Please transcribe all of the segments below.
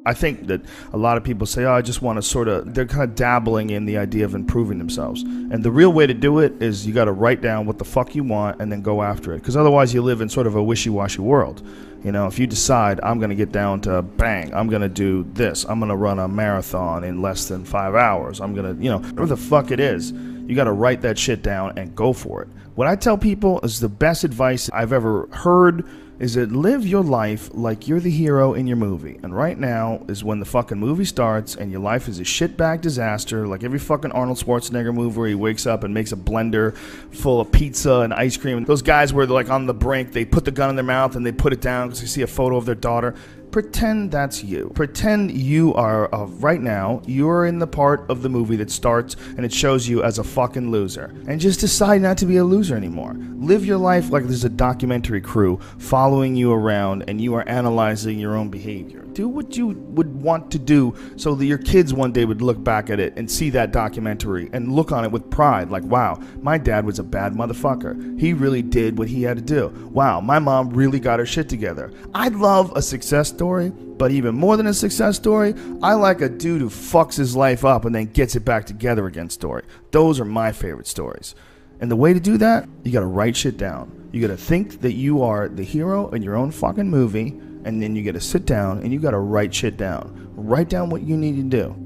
I think that a lot of people say, oh, I just want to sort of, they're kind of dabbling in the idea of improving themselves. And the real way to do it is you got to write down what the fuck you want and then go after it. Because otherwise you live in sort of a wishy-washy world. You know, if you decide I'm going to get down to bang, I'm going to do this, I'm going to run a marathon in less than 5 hours, I'm going to, you know, whatever the fuck it is, you got to write that shit down and go for it. What I tell people is the best advice I've ever heard is that live your life like you're the hero in your movie. And right now is when the fucking movie starts and your life is a shitbag disaster, like every fucking Arnold Schwarzenegger movie where he wakes up and makes a blender full of pizza and ice cream. Those guys where they're like on the brink, they put the gun in their mouth and they put it down because they see a photo of their daughter. Pretend that's you. Pretend you are, right now, you're in the part of the movie that starts and it shows you as a fucking loser. And just decide not to be a loser anymore. Live your life like there's a documentary crew following you around and you are analyzing your own behavior. Do what you would want to do so that your kids one day would look back at it and see that documentary and look on it with pride. Like, wow, my dad was a bad motherfucker. He really did what he had to do. Wow, my mom really got her shit together. I love a success story, but even more than a success story, I like a dude who fucks his life up and then gets it back together again story. Those are my favorite stories. And the way to do that, you gotta write shit down. You gotta think that you are the hero in your own fucking movie, and then you gotta sit down and you gotta write shit down. Write down what you need to do.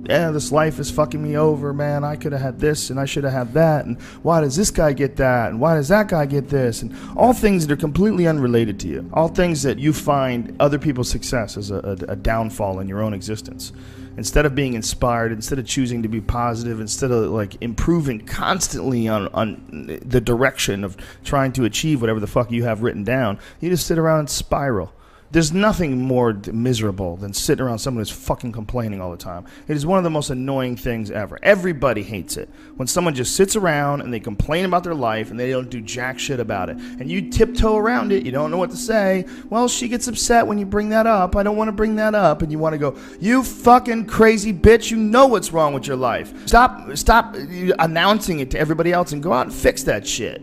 Yeah, this life is fucking me over, man. I could have had this and I should have had that. And why does this guy get that? And why does that guy get this? And all things that are completely unrelated to you. All things that you find other people's success as a downfall in your own existence. Instead of being inspired, instead of choosing to be positive, instead of like improving constantly on the direction of trying to achieve whatever the fuck you have written down, you just sit around and spiral. There's nothing more miserable than sitting around someone who's fucking complaining all the time. It is one of the most annoying things ever. Everybody hates it. When someone just sits around and they complain about their life and they don't do jack shit about it. And you tiptoe around it. You don't know what to say. Well, she gets upset when you bring that up. I don't want to bring that up. And you want to go, you fucking crazy bitch. You know what's wrong with your life. Stop announcing it to everybody else and go out and fix that shit.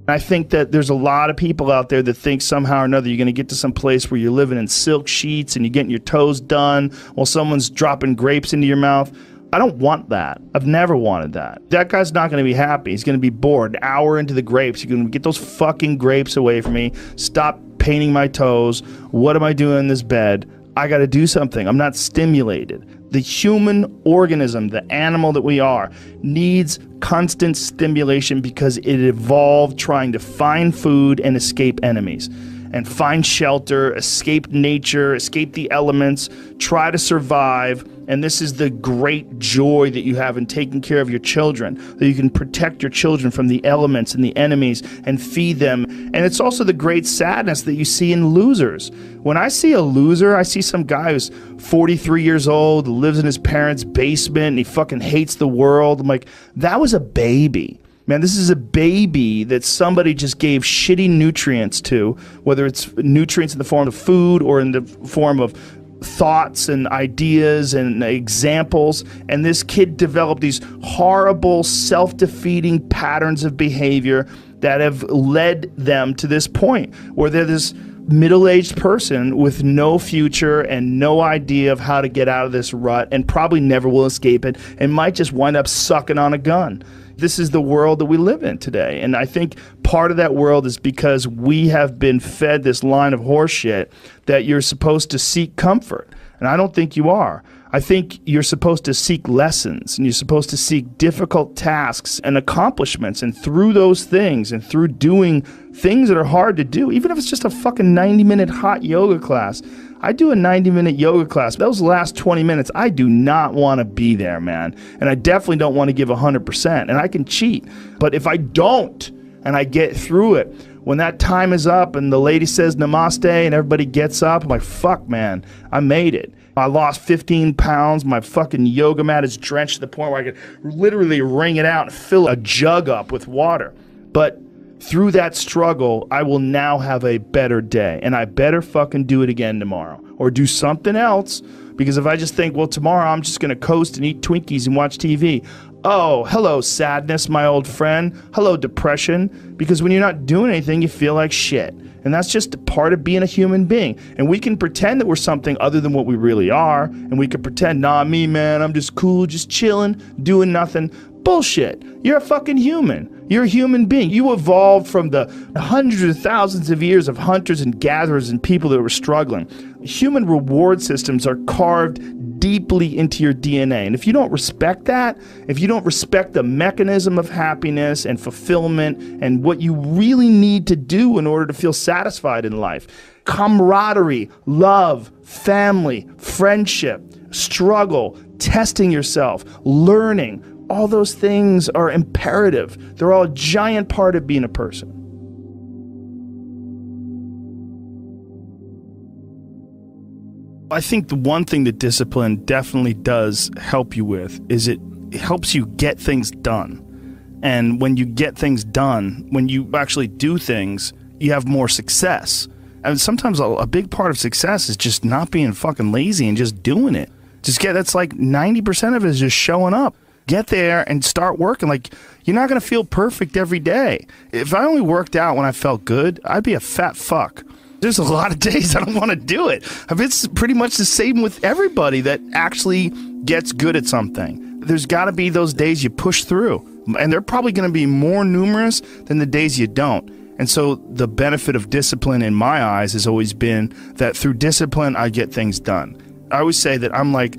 I think that there's a lot of people out there that think somehow or another you're going to get to some place where you're living in silk sheets and you're getting your toes done while someone's dropping grapes into your mouth. I don't want that. I've never wanted that. That guy's not going to be happy. He's going to be bored. An hour into the grapes, you're going to get those fucking grapes away from me. Stop painting my toes. What am I doing in this bed? I got to do something. I'm not stimulated. The human organism, the animal that we are, needs constant stimulation because it evolved trying to find food and escape enemies. And find shelter, escape nature, escape the elements, try to survive. And this is the great joy that you have in taking care of your children, that you can protect your children from the elements and the enemies and feed them. And it's also the great sadness that you see in losers. When I see a loser, I see some guy who's 43 years old, lives in his parents' basement, and he fucking hates the world. I'm like, that was a baby. Man, this is a baby that somebody just gave shitty nutrients to, whether it's nutrients in the form of food or in the form of thoughts and ideas and examples. And this kid developed these horrible, self-defeating patterns of behavior that have led them to this point where they're this middle-aged person with no future and no idea of how to get out of this rut and probably never will escape it and might just wind up sucking on a gun. This is the world that we live in today. And I think part of that world is because we have been fed this line of horseshit that you're supposed to seek comfort. And I don't think you are. I think you're supposed to seek lessons and you're supposed to seek difficult tasks and accomplishments. And through those things and through doing things that are hard to do, even if it's just a fucking 90-minute hot yoga class. I do a 90-minute yoga class. Those last 20 minutes, I do not want to be there, man. And I definitely don't want to give 100%. And I can cheat. But if I don't and I get through it, when that time is up and the lady says namaste and everybody gets up, I'm like, fuck, man, I made it. I lost 15 pounds. My fucking yoga mat is drenched to the point where I could literally wring it out and fill a jug up with water. But through that struggle, I will now have a better day. And I better fucking do it again tomorrow. Or do something else. Because if I just think, well, tomorrow I'm just going to coast and eat Twinkies and watch TV. Oh, hello, sadness, my old friend. Hello, depression. Because when you're not doing anything, you feel like shit. And that's just a part of being a human being. And we can pretend that we're something other than what we really are. And we can pretend, nah, me, man, I'm just cool, just chilling, doing nothing. Bullshit. You're a fucking human. You're a human being. You evolved from the hundreds of thousands of years of hunters and gatherers and people that were struggling. Human reward systems are carved deeply into your DNA. And if you don't respect that, if you don't respect the mechanism of happiness and fulfillment and what you really need to do in order to feel satisfied in life, camaraderie, love, family, friendship, struggle, testing yourself, learning, all those things are imperative. They're all a giant part of being a person. I think the one thing that discipline definitely does help you with is it helps you get things done. And when you get things done, when you actually do things, you have more success. And sometimes a big part of success is just not being fucking lazy and just doing it. That's like 90% of it is just showing up. Get there and start working. Like, you're not going to feel perfect every day. If I only worked out when I felt good, I'd be a fat fuck. There's a lot of days I don't want to do it. It's pretty much the same with everybody that actually gets good at something. There's got to be those days you push through. And they're probably going to be more numerous than the days you don't. And so the benefit of discipline in my eyes has always been that through discipline, I get things done. I always say that I'm like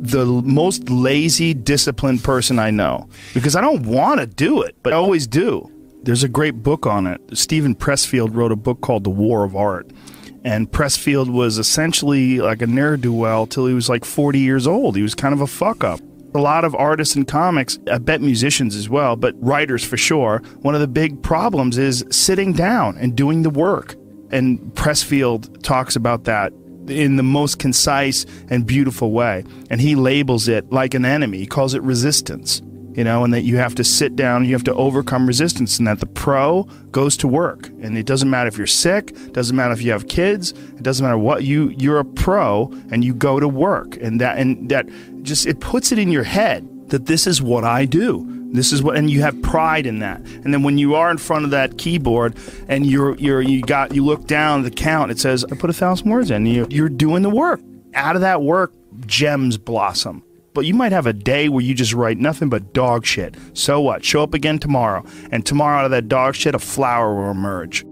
the most lazy, disciplined person I know, because I don't want to do it, but I always do. There's a great book on it. Stephen Pressfield wrote a book called The War of Art. And Pressfield was essentially like a ne'er-do-well till he was like 40 years old. He was kind of a fuck-up. A lot of artists and comics, I bet musicians as well, but writers for sure, one of the big problems is sitting down and doing the work. And Pressfield talks about that in the most concise and beautiful way. And he labels it like an enemy. He calls it resistance. You know, and that you have to sit down, you have to overcome resistance, and that the pro goes to work. And it doesn't matter if you're sick, it doesn't matter if you have kids, it doesn't matter what, you're a pro and you go to work. And that just, it puts it in your head that this is what I do. This is what, and you have pride in that. And then when you are in front of that keyboard and you look down at the count, it says, I put 1,000 words in, you're doing the work. Out of that work, gems blossom. But you might have a day where you just write nothing but dog shit. So what? Show up again tomorrow. And tomorrow out of that dog shit, a flower will emerge.